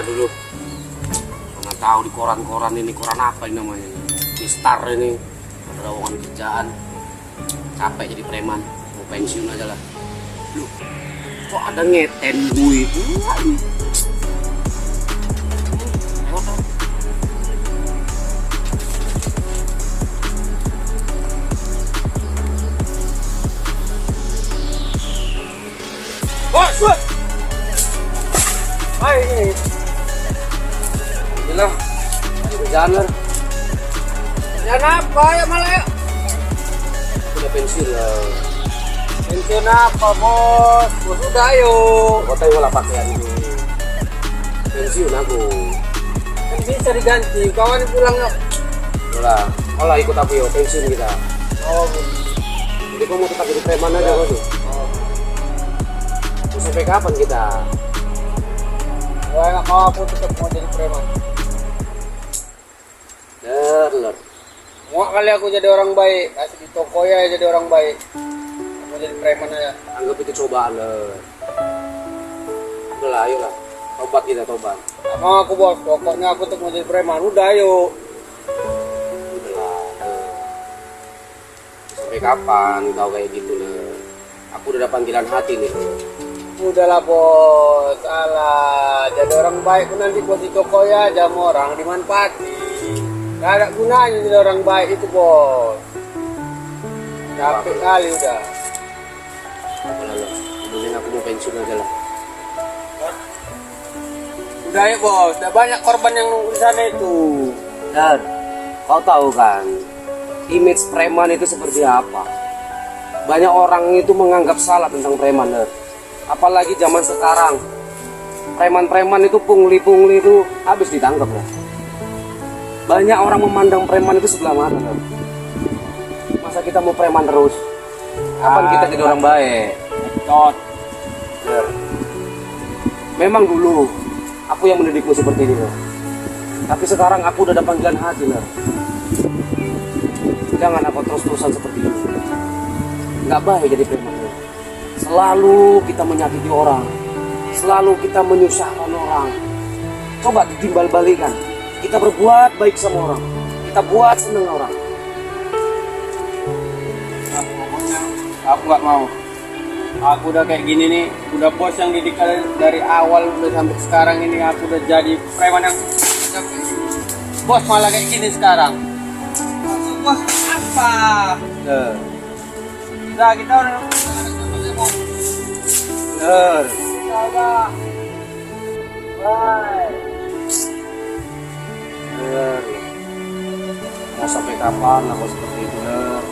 dulu. Mana tahu di koran-koran ini, koran apa ini namanya? Di Star ini ada lowongan kerjaan. Capek jadi preman, mau pensiun aja lah. Loh, kok ada ngeten gue pula nih? Lewat ah. Bos, bos. Hai ini. Inilah, kerjaan lah. Kerjaan apa ya malah ya? Udah pensiun lah. Pensiun apa bos? Bos udah ayo. Kau tahu lah pakaian ini. Pensiun aku. Kan bisa diganti. Kawan pulang nggak? Udah. Kalau ikut aku yuk pensiun kita. Oh. Jadi kau mau tetap jadi preman aja kau tuh. Sampai kapan kita? Wah nggak mau, aku tetap mau jadi preman. Ler. Mau kali aku jadi orang baik, kasih di toko ya jadi orang baik. Mau jadi preman aja. Anggap itu cobaan Ler. Udahlah, ayolah. Tobat kita tobat. Gak mau aku bos, pokoknya aku tetap mau jadi preman. Udah ayo. Udahlah. Sampai kapan kau kayak gitu Ler? Aku udah ada panggilan hati nih Ler. Udahlah bos, alah jadi orang baik pun nanti buat di toko ya jamu orang dimanfaati. Gak ada gunanya jadi orang baik itu bos. Capek kali udah. Apalah lo, kemudian aku mau pensiun aja lah. Udah ya bos, udah banyak korban yang nunggu di sana itu. Dan kau tahu kan, image preman itu seperti apa? Banyak orang itu menganggap salah tentang preman. Apalagi zaman sekarang, preman-preman itu pungli-pungli itu habis ditangkap lah. Banyak orang memandang preman itu sebelah mata kan. Masa kita mau preman terus? Kapan kita jadi orang baik? Tot. Memang dulu aku yang mendidikmu seperti ini loh. Tapi sekarang aku udah ada panggilan hati loh. Jangan aku terus-terusan seperti ini. Nggak baik jadi preman. Selalu kita menyakiti orang, selalu kita menyusahkan orang. Coba ditimbal balikan. Kita berbuat baik sama orang, kita buat seneng orang. Aku nggak mau. Aku udah kayak gini nih, udah bos yang didik dari awal udah sampai sekarang ini. Aku udah jadi preman yang bos malah kayak gini sekarang. Bos apa? Udah kita udah. Bener. Bye. Bener. Mau sampai kapan aku seperti itu bener.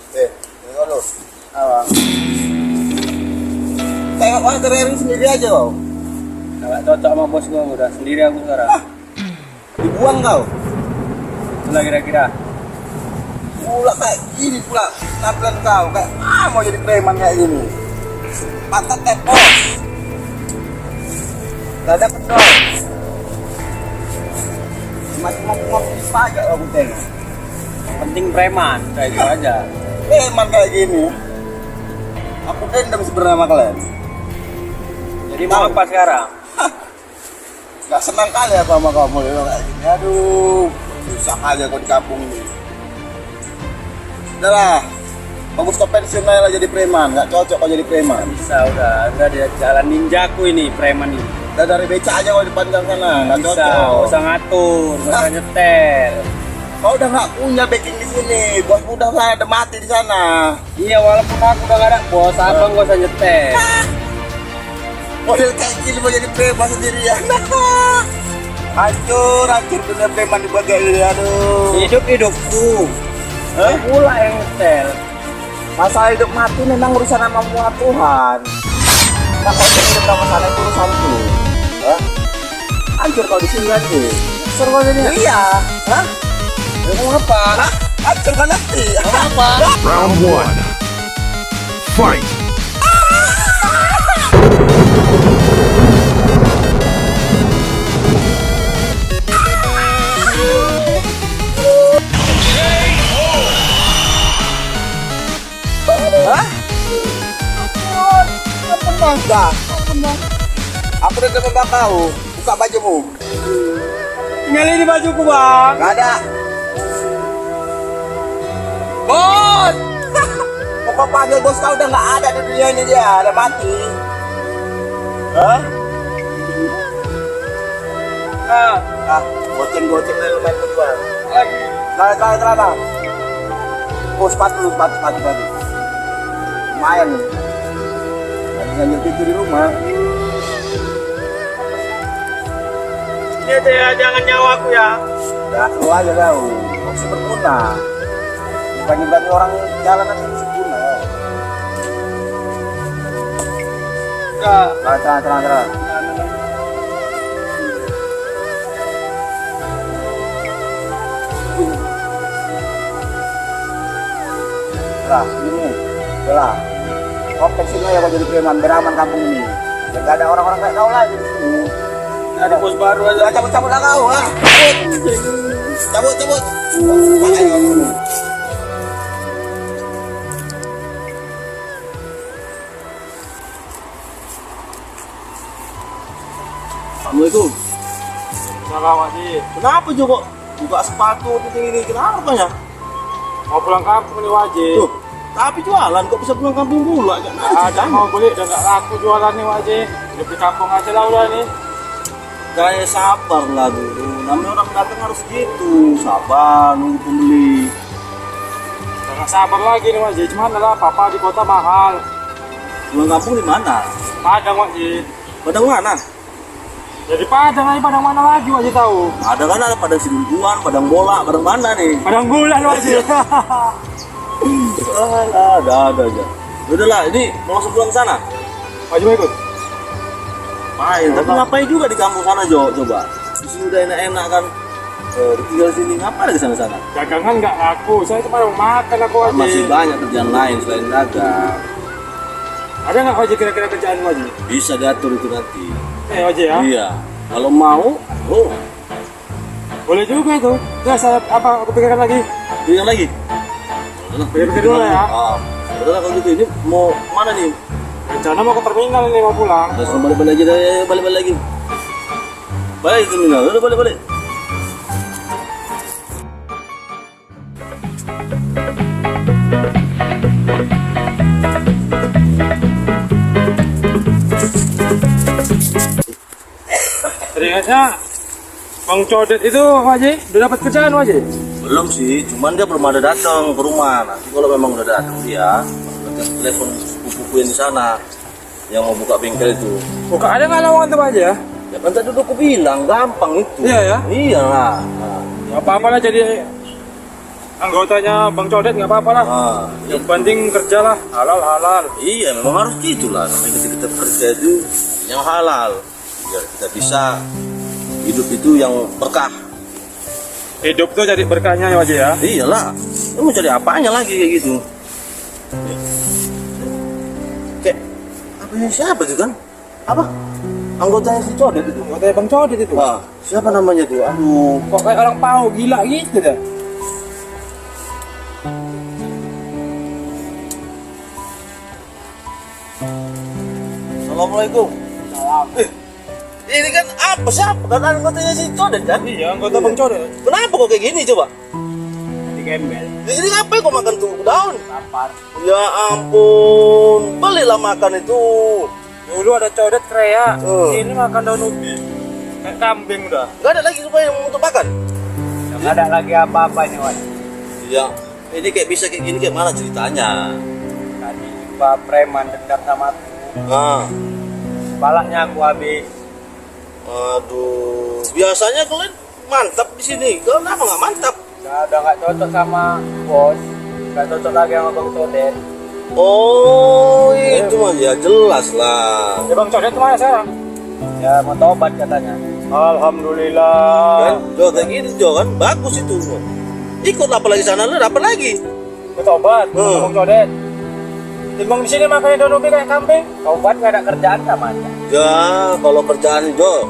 Tengok lu. Awang. Tengok orang terering sendiri aja kau. Nggak cocok sama bos gue, udah sendiri aku sekarang. Dibuang kau. Itulah kira-kira. Pula kayak gini pula penampilan kau kayak mau jadi preman kayak gini. Pantat tepos. Dada pedot. Masih mau pipa aja aku tengok. Penting preman, kayak gitu aja. Preman kayak gini. Aku dendam sebenarnya sama kalian. Jadi mau apa sekarang? Gak senang kali aku sama kamu ya kayak gini. Aduh, susah aja kau di kampung ini. Udahlah, bagus kau pensiun aja lah jadi preman. Gak cocok kau jadi preman. Bisa udah dia jalan ninjaku ini preman ini. Udah dari beca aja kau di panjang sana. Gak Bisa, cocok. nggak usah ngatur, nggak usah nyetel. Kau udah gak punya backing di sini. Bos udah sana, udah mati di sana. Iya, walaupun aku udah gak ada bos, abang gak usah nyetel. Model kayak gini mau jadi preman sendirian. Hancur dunia preman di bagian ini. Aduh. Hidupku. Pula yang nyetel. Masalah hidup mati memang urusan sama Tuhan. Nah, kalau hidup sama sana itu urusanku. Hancur kau di sini lagi. Seru kau jadi. Iya. Hah? Mau apa? Hah? Hancur kan nanti. Mau apa? Round 1. Fight! Sudah. Aku udah telepon kau. Buka bajumu. Tinggal ini bajuku bang. Gak ada. Bos. Pokok panggil bos kau udah nggak ada di dunia ini, dia udah mati. Hah? Goceng dari lumayan kejual. Lagi. Celana. Oh, sepatu. Lumayan nih. Tadi nyetir di rumah. Ini aja ya, jangan nyawa aku ya. Udah keluar aja kau. Masih berguna. Bukan orang jalan nanti berguna. Enggak. Celana. Lah, ini, lah. Open sini ya kau jadi preman, beraman kampung ini. Ya gak ada orang-orang kayak kau lagi di sini. Ada bos baru aja. Cabut lah kau, ah. Cabut. Mana ya kamu? Assalamualaikum. Salam Wajib. Kenapa Jo kok buka sepatu ini? Kenapa ya? Mau pulang kampung nih Wajib. Tuh, tapi jualan kok bisa pulang kampung pula? Ada mau beli udah nggak laku jualan nih Wajib. Di kampung aja lah udah nih. Kayak sabar lah dulu. Namanya orang dagang harus gitu. Sabar nunggu pembeli. Jangan sabar lagi nih Wajib. Cuman lah papa di kota mahal. Pulang kampung di mana? Padang Wajib. Padang mana? Jadi Padang aja, Padang mana lagi Wajib tahu? Ada Padang Siduntuan, Padang Bola, Padang mana nih? Padang bulan Wajib. Ada aja. Udahlah, ini mau langsung pulang ke sana. Wajib mau ikut. Main, tapi ngapain juga di kampung sana Jo? Coba. Di sini udah enak-enak kan. Tinggal sini ngapain di sana-sana? Dagangan nggak laku. Saya cuma mau makan aku Wajib. Masih banyak kerjaan lain selain dagang. Ada nggak Wajib kira-kira kerjaan Wajib? Bisa diatur itu nanti. Wajib ya? Iya. Kalau mau, Boleh juga itu. Terus apa aku pikirkan lagi? pilih lagi. Pikir-pikir dulu ya. Udah kalau gitu ini mau mana nih? Rencana mau ke terminal ini mau pulang. Udah suruh balik lagi deh, balik lagi. Balik ke terminal, udah balik. Teringatnya Bang Codet itu Wajib udah dapat kerjaan Wajib. Belum sih, cuman dia belum ada datang ke rumah. Nanti kalau memang udah datang dia, nanti aku telepon sepupuku yang di sana yang mau buka bengkel itu. Buka ada nggak lowongan tuh Wajib ya? Ya kan tadi udah aku bilang gampang itu. Iya ya? Iya lah. Ya apa-apa lah jadi anggotanya Bang Codet nggak apa-apa lah. Yang penting kerja lah, halal. Iya, memang harus gitu lah. Namanya kita bekerja itu yang halal. Biar kita bisa hidup itu yang berkah. Hidup tuh jadi berkahnya ya Wajib ya? Iyalah, lu mau cari apanya lagi kayak gitu? Kayak apa siapa itu kan? Apa? Anggotanya si Codet itu. Anggotanya Bang Codet itu. Wah, siapa namanya tuh? Aduh, Kok kayak orang pau gila gitu dah. Assalamualaikum. Ini kan apa siapa? Kan anggotanya si Codet kan? Iya, anggota Bang Codet. Kenapa kok kayak gini coba? Di gembel. Ini ngapain kok makan tuh daun? Lapar. Ya ampun, belilah makan itu. Dulu ada Codet kreak. Oh. Ini makan daun ubi. Kayak kambing udah. Gak ada lagi supaya untuk makan. Nggak ada lagi apa-apa nih Wajib. Iya. Ini kayak bisa kayak gini kayak mana ceritanya? Tadi jumpa preman dendam sama aku. Nah, Balaknya aku habis. aduh. Biasanya kalian mantap di sini. Kenapa nggak mantap? Udah nggak cocok sama bos. Nggak cocok lagi sama Bang Codet. Oh, itu mah ya jelas lah. Ya Bang Codet kemana sekarang? Ya mau tobat katanya. Alhamdulillah. Kan, Jo kayak gitu Jo kan, bagus itu. Ikut apa lagi sana lu, apa lagi? Mau tobat sama Bang Codet. Timbang di sini makannya daun ubi kayak kambing. Tobat nggak ada kerjaan sama aja. Ya, kalau kerjaan Jo,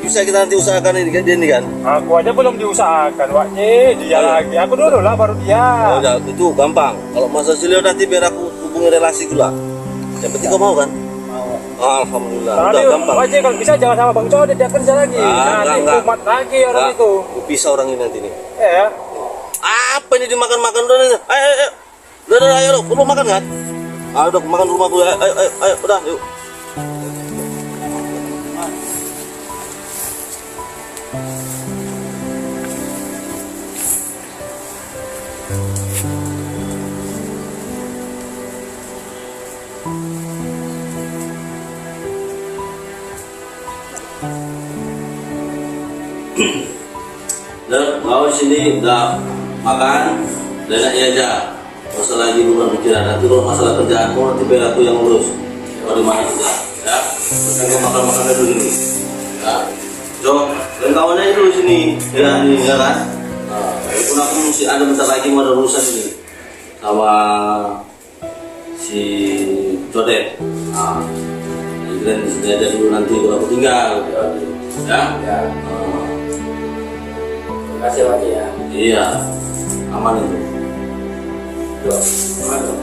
bisa kita nanti usahakan ini kan. Aku aja belum diusahakan, Wajib. Dia lagi. Aku dulu lah, baru dia. Oh, ya, itu gampang. Kalau masa silio nanti biar aku hubungi relasi gula. Yang penting kau mau kan? Mau. Alhamdulillah. Karena Udah dia gampang. Pak Haji kalau bisa jangan sama Bang Codet, dia kerja lagi. Nanti enggak. kumat lagi orang Enggak. itu. Gua pisah orang ini nanti nih. Ya. Apa ini dimakan-makan udah nih? Ayo. Udah, ayo, lu makan kan? Udah makan rumah gue. Ayo, udah, yuk. Dan mau sini udah makan, dan enaknya aja. Masalah lagi bukan pikiran, nanti kalau masalah kerjaan mau nanti biar aku yang urus. Kalau di mana juga, ya. Terus yang makan dulu sini. Ya. Jo, dan kawannya dulu sini, ya ini ya kan. Nah, walaupun aku mesti ada bentar lagi mau ada urusan ini sama si Codet. Nah, jadi disini aja dulu nanti kalau aku tinggal, ya. Ya. Terima kasih Pak Haji ya. Iya, aman itu. Yo, mantap.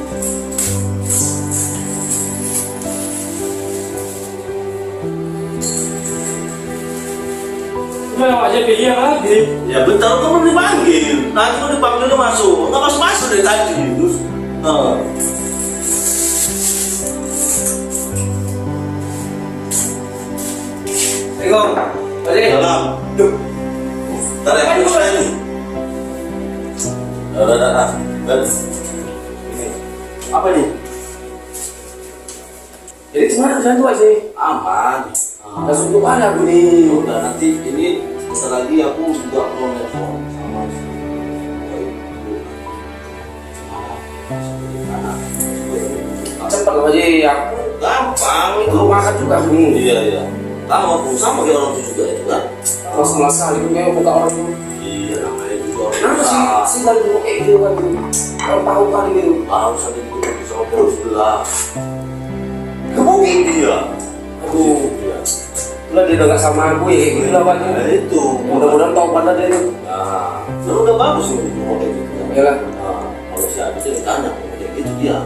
Nah, Pak Haji pilih yang lagi. Ya bentar kamu dipanggil. Nanti kamu dipanggil dia masuk. Enggak masuk dari tadi. Terus, Assalamualaikum. Pak Haji. Salam. Tarik aku sekali. Dah. Apa nih? Jadi gimana kerjaan tuh Pak Haji? Aman. Langsung untuk mana aku nih? Udah nanti ini bentar lagi aku juga mau nelfon sama Cepat Pak Haji, aku gampang itu. belum makan juga aku nih. Iya. Tahu aku sama kayak orang itu juga itu kan. Masalah sekali pun kayak buka orang itu. Iya namanya juga orang Kenapa sih? usaha. Si dari dulu gitu kan. Kalau tahu kali gitu. Tahu sampai itu sama terus sebelah. Kemungkinan. Iya. Aduh. Iya. Lah dia udah gak sama aku ya kayak gitu lah Pak Nah Haji. itu. Mudah-mudahan tahu pada dia itu. Nah, kan udah bagus nih mau kayak gitu. Ya lah. Nah, kalau si Abi itu ditanya kayak gitu dia.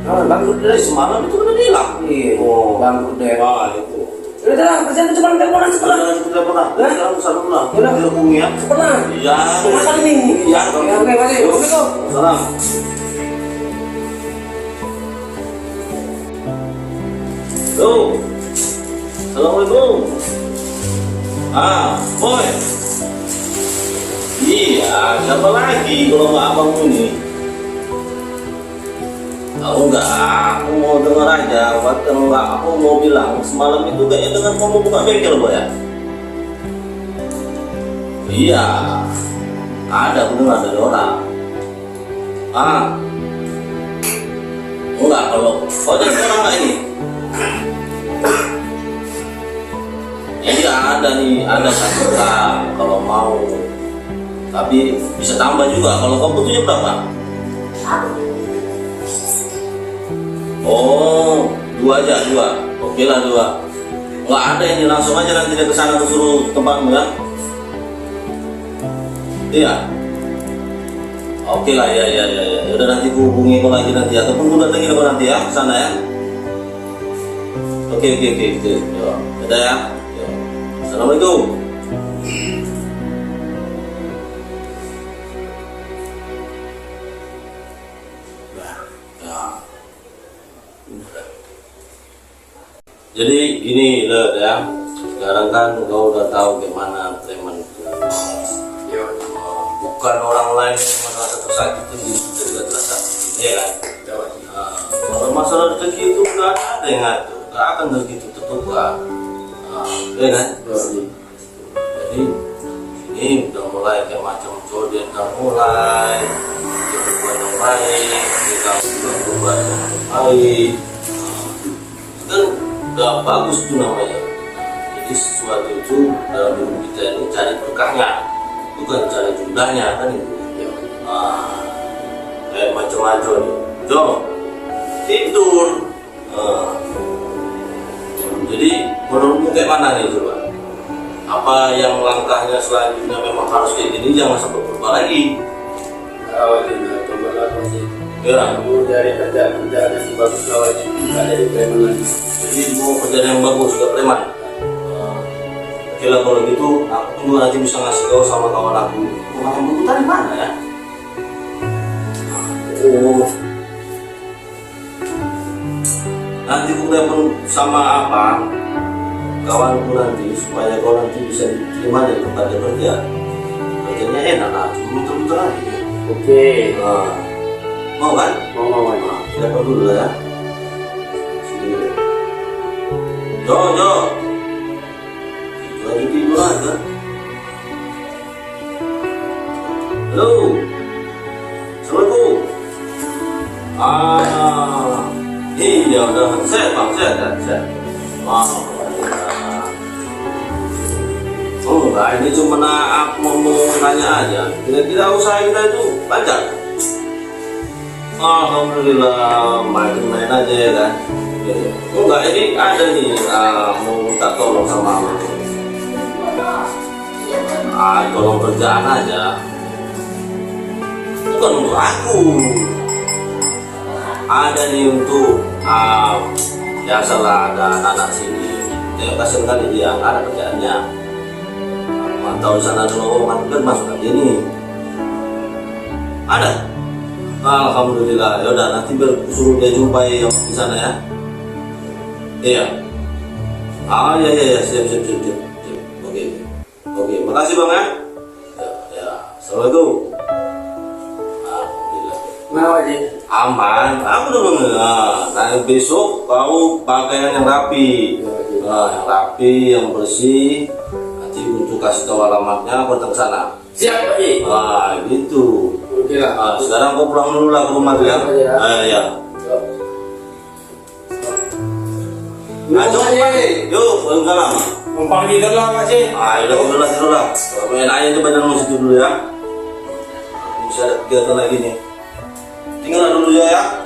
Nah, bangkrut Dari deh. semalam itu udah bilang. Iya. Oh, Bangkrut deh. Nah itu. Udah, kerjaan itu cuma teleponan sekolah. Jangan kita pernah. Sekarang kesana dulu lah. Udah. Kita hubungi ya. Pernah. Iya. Makan ini. Iya. Ya, oke Pak Haji. Assalamualaikum. Salam. Tuh. Assalamualaikum. Boy. Iya, siapa lagi kalau nggak abangmu ini? Tahu nggak? Aku mau dengar aja. Kalau nggak, aku mau bilang semalam itu kayaknya dengan kamu buka bengkel, Boy ya? Iya. Ada, aku dengar dari orang. Enggak, kalau jadi orang nggak ini? Iya ada nih, ada satu orang kalau mau, tapi bisa tambah juga. Kalau kamu butuhnya berapa? Oh, dua aja, dua. Oke lah dua. Nggak ada ini, langsung aja nanti dia kesana tuh suruh tempatmu ya. Iya. Oke lah, ya. Udah nanti ku hubungi kau lagi nanti, ataupun ku datengin kau nanti ya kesana ya. Oke. Yo, udah ya. Yo. Assalamualaikum. Ya. Jadi ini loh ya. Sekarang kan kau udah tahu gimana preman itu. Bukan orang lain yang merasa tersakiti juga telah sakit, ya kan? Kalau masalah rezeki itu nggak ada yang ngatur, nggak akan begitu tertukar, ya kan? Jadi ini udah mulai kayak macam Codet udah mulai berbuat yang baik, kita udah berbuat yang baik, kan udah bagus tuh namanya. Jadi sesuatu itu dalam hidup kita ini cari berkahnya, bukan cari jumlahnya kan itu. Kayak macam-macam nih. Tidur. Jadi menurutmu kayak mana nih coba? Apa yang langkahnya selanjutnya memang harus kayak gini, jangan sampai berubah lagi. Oh, tidak berubah lagi. Ya, Dari kerjaan yang bagus lah wajib. Nggak ada di preman lagi. jadi mau kerjaan yang bagus, gak preman. Oke lah kalau gitu, aku tunggu nanti bisa ngasih kau sama kawan aku. Rumah yang butuh dari mana ya? Oh, nanti aku telepon sama apa? Kawanku nanti supaya kau nanti bisa diterima di tempat dia kerja. Kerjanya enak lah, cuma muter-muter aja. Oke. Nah, mau kan? Mau. Nah, telepon dulu lah ya. Sini. Jo. Lagi tidur aja. Halo. Assalamualaikum. Iya udah sehat bang, sehat. Oh enggak, ini cuma aku mau nanya aja. Kira-kira usaha kita itu lancar? Alhamdulillah, main aja ya kan. Enggak, ini ada nih mau minta tolong sama aku. Tolong kerjaan aja. Bukan untuk aku. Ada nih untuk biasalah ada anak-anak sini. Ya kasihan kali dia nggak ada kerjaannya. Mantau di sana ada lowongan kan masuk aja nih. Ada. Alhamdulillah. Ya udah nanti biar suruh dia jumpai yang di sana ya. Iya. Iya siap. Oke, makasih bang ya. Ya. Assalamualaikum. Alhamdulillah. Nah wajib. Aman. Aku udah mengenal. Nah besok kau pakaian yang rapi. Yang rapi, yang bersih. Nanti untuk kasih tahu alamatnya aku datang ke sana. Siap Pak Ji. Gitu. Oke lah. Sekarang kau pulang dulu lah ke rumah tuh ya. Ya. Coba yuk, enggak lama. Numpang tidur lah Pak Ji. Tidur lah. Kalau main aja coba jangan situ dulu ya. Bisa ada kegiatan lagi nih. Tinggal dulu ya.